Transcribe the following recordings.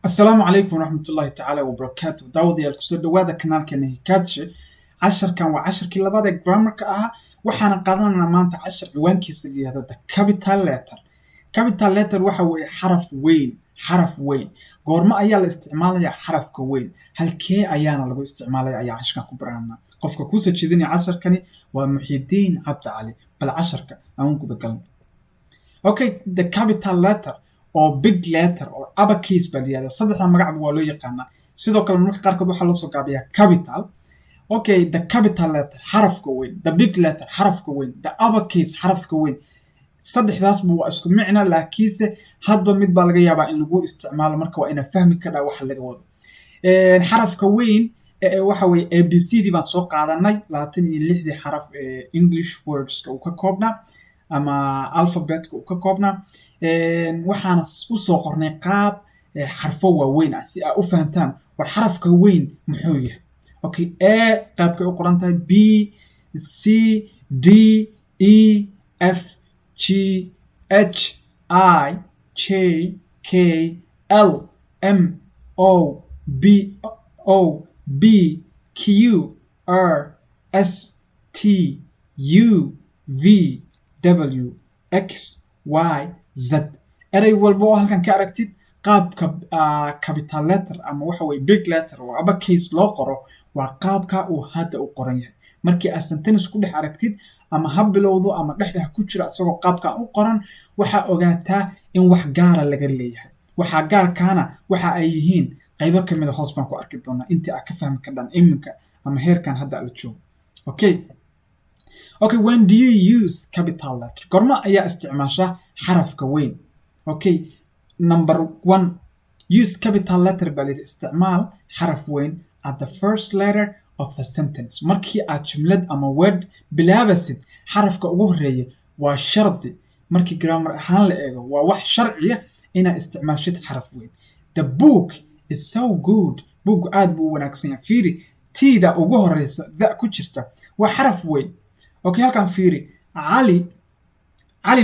السلام عليكم ورحمة الله تعالى وبركاته داودي الكسر دوادا كنال كان هيكاتش عشر كان وعشر كي لبادا جرامر كأها وحنا قادرنا مانتا عشر عوان كيسي هذا capital letter capital letter waxa weeye xaraf weyn goorma ayaa la isticmaalaya xarafka weyn halkee ayaana lagu isticmaalaya ayaa casharkan ku baranaa qofka ku soo jeedinaya casharkani waa Muxidiin Cabdi Cali bal casharka aan guda galno okay the capital letter or big letter or uppercase baa layihahdaa saddexda magacba waa loo yaqaanaa sidoo kale marka qaarkood waxaa lasoo gaabiyaa capital okay the capital letter xarafka weyn the big letter xarafka weyn the uppercase xarafka weyn saddexdaasba waa isku micno laakiinse hadba mid baa laga yaabaa in lagu isticmaalo marka waa ina fahmi kadhaa waxa laga wado xarafka weyn waxa weeye abcd baan soo qaadanay 26 xaraf English wordska uu ka koobnaa ama alphabetka uu ka koobnaa waxaana u soo qornay qaab xarfo waaweyn ah si aad u fahantaan war xarafka weyn muxuu yahay okay a qaabka u qoran tahay b c d e f g h I j k l m o b o b q r s t u v w x y z eray walba oo halkan ka aragtid qaabka capital letter ama waxa weeye big letter oo uppercase loo qoro waa qaabka uu hadda u qoran yahay markii aad sentence ku dhex aragtid ama ha bilowdo ama dhexda ku jira asagoo qaabka u qoran waxa ogaataa in wax gaar laga leeyahay waxa gaarkaana waxa ay yihiin qaybo kamid ah hoos baan ku arki doonaa intii aad ka fahmi kartaan iminka ama heerkan hadda la joogo okay when do you use capital letter gorma ayaa isticmaasha xarafka weyn okay number 1 use capital letter bal isticmaal xaraf weyn at the first letter of a sentence markii aad jumlad ama word bilaabasid xarafka ugu horeeya waa shardi markii grammar ahaan la eego waa wax sharci ah inaad isticmaashid xaraf weyn the book is so good book aad buu wanaagsan yahay fiiri tida ugu horeysa da ku jirta waa xaraf weyn okay halkan fiiri ali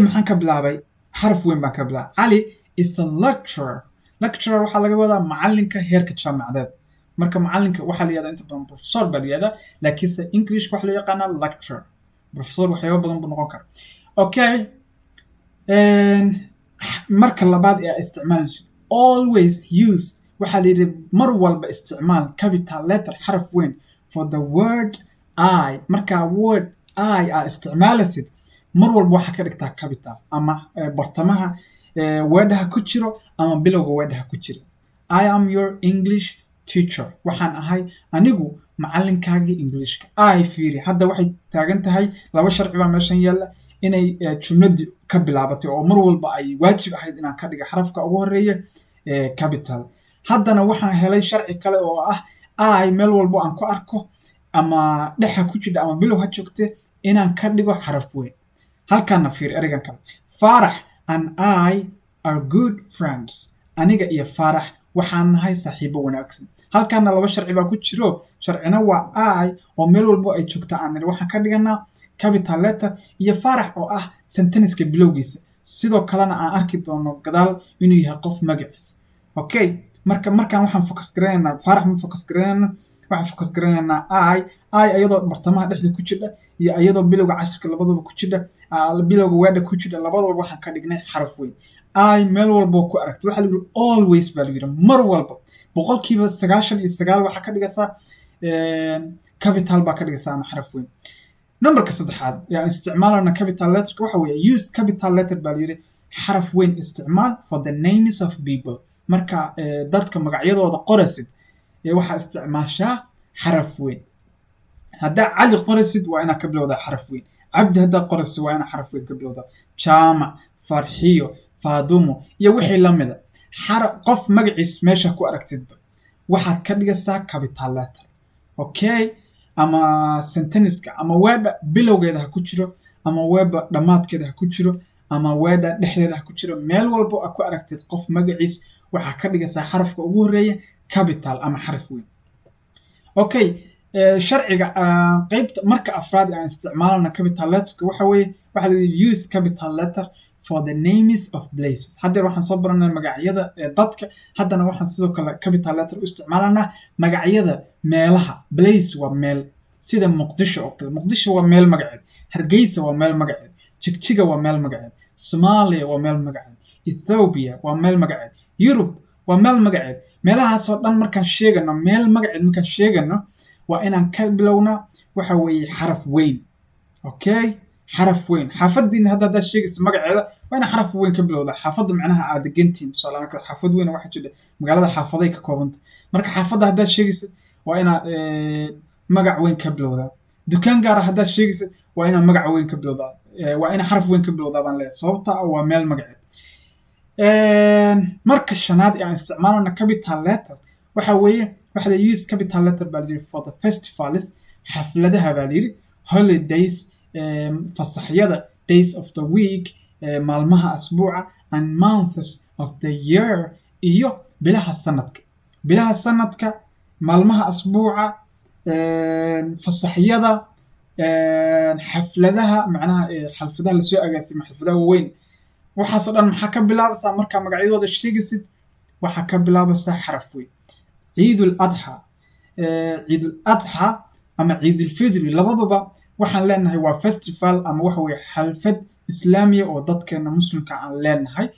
maxaan ka bilaabay xaraf weyn baan ka bilaabay ali is a lecturer waxa laga wadaa macalinka heerka jaamacadeed marka macalinka waxa la yiraahdaa inta badan professor baa la yiraahdaa laakiinse English waxa loo yaqaanaa lecturer professor waxyaabo badan buu noqon karaa okay marka labaad ee isticmaalaysid always use waxa la yiraahdaa mar walba isticmaal capital letter xaraf weyn for the word I marka word I aad isticmaalaysid mar walba waxa ka dhigtaa capital ama bartamaha wordha ku jiro ama bilowga wordha ku jiro I am your English teacher waxaan ahay anigu macalinkaagii Englishka ay fiiri hadda waxay taagan tahay laba sharci baa meeshan yaala inay jumladii ka bilaabatay oo mar walba ay waajib ahayd inaan ka dhigo xarafka ugu horeeya capital haddana waxaan helay sharci kale oo ah ay meel walba aan ku arko ama dhexa ku jira ama bilow ha joogte inaan ka dhigo xaraf weyn halkaana fiiri erigan kale Farax and I are good friends aniga iyo Farax waxaan nahay saaxiibo wanaagsan halkaana laba sharci baa ku jiro sharcina waa I oo meel walba ay joogta aan waxaan ka dhiganaa capital letter iyo Farax oo ah sentence-ka bilowgiisa sidoo kalena aan arki doono gadaal inuu yahay qof magaciis okay markaan waxaan focus gareynaynaa Farax ma focus gareynaynaa waxaan focus gareynaynaa I ayadoo bartamaha dhexda ku jira iyo ayadoo bilowga casharka labadaba ku jira bilowga wada ku jira labadaba waxaan ka dhignay xaraf weyn I meel walba ku aragto waxa la yiraahdo always baa la yiraahdo mar walba 99% waxa ka dhigaysa capital baa ka dhigaysa ama xaraf weyn numberka saddexaad yaa isticmaalana capital letter waxa weeye use capital letter baa la yiraahdo xaraf weyn isticmaal for the names of people marka dadka magacyadooda qoraysid waxa isticmaashaa xaraf weyn hadda cali qoraysid waa ina ka bilowdaa xaraf weyn cabdi hadda qoraysid waa ina xaraf weyn ka bilowdaa jaama farxiyo faadumo iyo wixii la mid ah qof magaciis meesha ku aragtidba waxaad ka dhigaysaa capital letter okay ama sentence-ka ama word bilowgeeda ha ku jiro ama word dhamaadkeeda ha ku jiro ama word dhexdeeda ha ku jiro meel walba aad ku aragtid qof magaciis waxa ka dhigaysaa xarafka ugu horeeya capital ama xaraf weyn okay sharciga qaybta marka afraad aan isticmaalna capital letter waxa weeye waxa la use capital letter for the names of places. haddeer waxaan soo baranay magacyada dadka, haddana waxaan sidoo kale capital letter u isticmaalanaa magacyada meelaha. place waa meel, sida muqdisho oo kale. muqdisho waa meel magaceed. hargeysa waa meel magaceed. jigjiga waa meel magaceed. Soomaaliya waa meel magaceed. Ethiopia waa meel magaceed. Europe waa meel magaceed. meelahaasoo dhan markaan sheegano, meel magaceed markaan sheegano, waa inaan ka bilownaa waxa weeye xaraf weyn. okay, xaraf weyn. xaafadiina haddaad sheegaysa magaceeda waa inaa xaraf weyn ka bilowdaa. xaafadda macnaha aad degantiin, tusaale kale xaafad weyn waxaa jira magaalada xaafaday ka koobanta. marka xaafadda haddaad sheegaysa waa inaa magac weyn ka bilowdaa. dukaan gaara haddaad sheegaysa waa inaa magac weyn ka bilowdaa. waa inaa xaraf weyn ka bilowdaa baan leeyahay, sababta waa meel magaceed. marka shanaad ee aan isticmaalana capital letter waxa weeye waxa la use capital letter baa layidhi for the festivals, xafladaha baa layidhi, holidays, fasaxyada, days of the week, maalmaha asbuuca, and months of the year, iyo bilaha sanadka. bilaha sanadka, maalmaha asbuuca, fasaxyada, xafladaha, macnaha xalfadaha lasoo agaasimo, xalfadaha waaweyn. waxaasoo dhan maxaa ka bilaabaysaa markaa magacyadooda sheegaysid? waxaa ka bilaabaysaa xaraf weyn. ciidul adxa, ciidul adxa ama ciidul fidri, labaduba waxaan leenahay waa festival ama waxa weeye xalfad islaamiya oo dadkeena muslimka aan leenahay.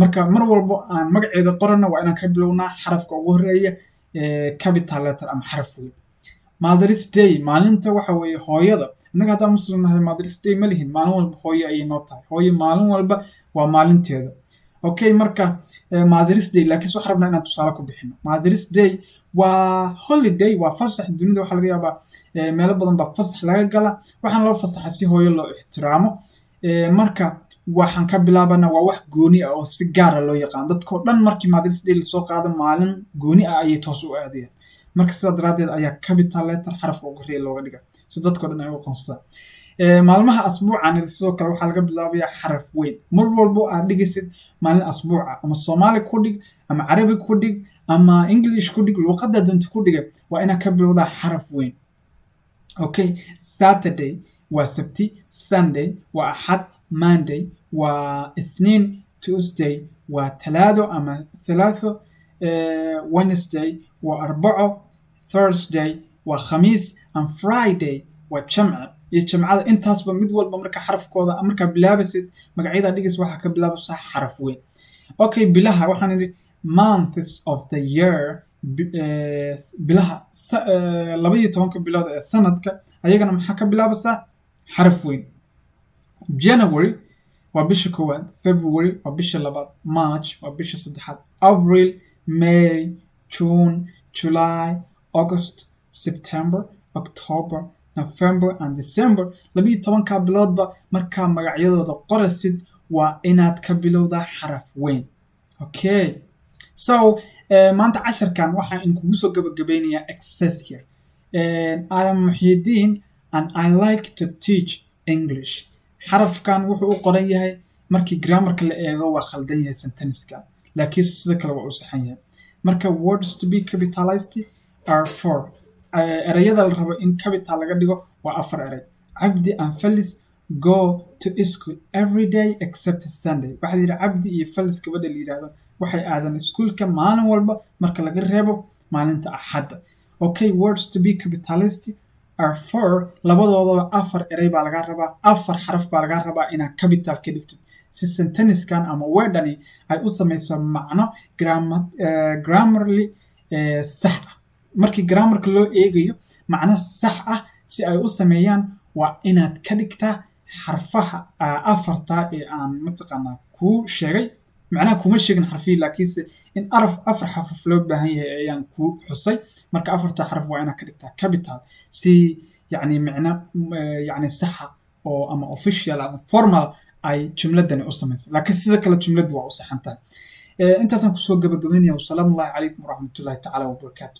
marka mar walbo aan magaceeda qorana waa inaan ka bilownaa xarafka ugu horeeya capital letter ama xaraf weyn. Mother's Day, maalinta waxa weeye hooyada. innaga haddaan muslim nahay Mother's Day ma lihin, maalin walba hooyo ayay noo tahay. hooyo maalin walba waa maalinteeda. okay, marka Mother's Day laakiin waxaan rabnaa inaan tusaale ku bixino. Mother's Day waa holiday, waa fasax. dunida waxaa laga yaabaa meelo badan baa fasax laga gala. waxaan loo fasaxa si hooyo loo ixtiraamo. marka waxaan ka bilaabanaa waa wax gooni ah oo si gaara loo yaqaan. dadkoo dhan markii Mother's Day lasoo qaado maalin gooni ah ayay toos u aadayaan. marka sidaa daraaddeed ayaa capital letter xarafka ugu horeeya looga dhiga si dadkoo dhan ay u aqoonsadaan. maalmaha asbuucan sidoo kale waxaa laga bilaabayaa xaraf weyn. mar walbo aad dhigaysid maalin asbuuca, ama Soomaali ku dhig, ama Carabi ku dhig, ama English ku dhig, luqadda doonta ku dhiga, waa inaad ka bilowdaa xaraf weyn. okay, Saturday waa sabti, Sunday waa axad, Monday waa isniin, Tuesday waa talaado ama thalatho, Wednesday waa arbaco, Thursday waa khamiis, and Friday waa jamce. iyo jamcada intaasba mid walba marka xarafkooda markaa bilaabaysid magacyada dhigis waxaa ka bilaabaysaa xaraf weyn. okay, bilaha waxaan idhi months of the year, bilaha 12 bilood ee sanadka ayagana maxaa ka bilaabaysaa xaraf weyn. January waa bisha koowaad, February waa bisha labaad, March waa bisha saddexaad, April, May, June, July, August, September, October, November and December. 12 biloodba markaa magacyadooda qorasid waa inaad ka bilowdaa xaraf weyn. okay, so maanta casharkan waxaan inkugu soo gabagabeynayaa exercise here. I am Muhyiddin and I like to teach English. xarafkan wuxuu u qoran yahay markii grammarka la eego waa khaldan yahay sentence-ka, laakiin sida kale waa u saxan yahay. marka words to be capitalized are 4. erayada la rabo in capital laga dhigo waa 4 eray. Cabdi and Felis go to school every day except Sunday. waxaa la yidhi Cabdi iyo Felis gabadha la yidhaahdo waxay aadaan iskuulka maalin walba marka laga reebo maalinta axadda. okay, words to be capitalized are 4. labadoodaba 4 eray baa laga rabaa, 4 xaraf baa laga rabaa inaad capital ka dhigtid si sentence-kan ama wordani ay u samayso macno grammarly sax ah. markii grammarka loo eegayo macno sax ah si ay u sameeyaan waa inaad ka dhigtaa xarfaha 4 ee aan mataqaanaa kuu sheegay. macnaha kuma sheegin xarfiyi, laakiinse in 4 xaraf loo baahan yahay ayaan ku xusay. marka 4 xaraf waa inaad ka dhigtaa capital si yani macno yani saxa oo ama official ama formal ay jumladani u samayso, laakiin sida kale jumladu waa u saxan tahay. intaasaan kusoo gabagabeynaya. wasalaamu calaykum waraxmatullaahi tacaala wabarakaatu.